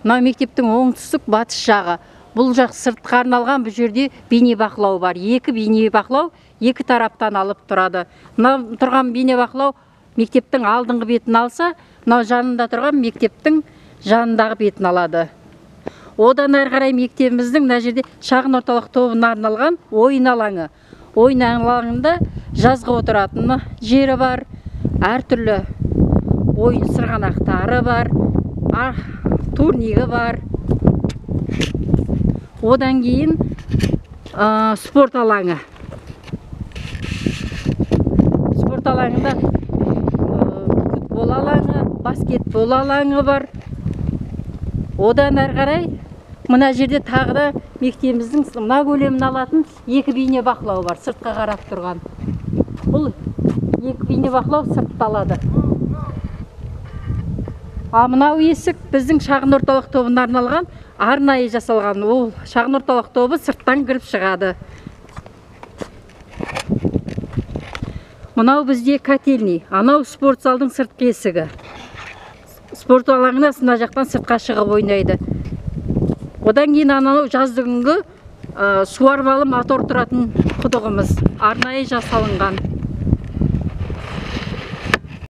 Мына мектептің оңтүстік батыс жағы. Бұл жақ сыртқа арналған, бұл жерде бейнебақылау бар. Екі бейнебақылау екі тараптан алып тұрады. Мына тұрған бейнебақылау мектептің алдыңғы бетін алса, мына жанында тұрған мектептің жанындағы бетін алады. Одан әрі қарай мектебіміздің мына жерде шағын орталық тобына арналған ойын алаңы. Ойын алаңында жазғы отыратын жері бар, әртүрлі ойын сырғанақтары бар, турнигі бар. Одан кейін спорт алаңы. Спорт алаңында футбол алаңы, баскетбол алаңы бар. Одан әрі қарай мына жерде тағы да мектебіміздің мына көлемін алатын екі бейне бақылау бар, сыртқа қарап тұрған. Бұл екі бейне бақылау сыртта алады. Мынау есік біздің шағын орталық тобына арналған, арнайы жасалған. Ол шағын орталық тобы сырттан кіріп шығады. Мынау бізде котельный, анау спорт залдың сыртқы есігі. Спорт алаңына мына жақтан сыртқа шығып ойнайды. Одан кейін анау жазды күнгі суармалы мотор тұратын құдығымыз арнайы жасалынған.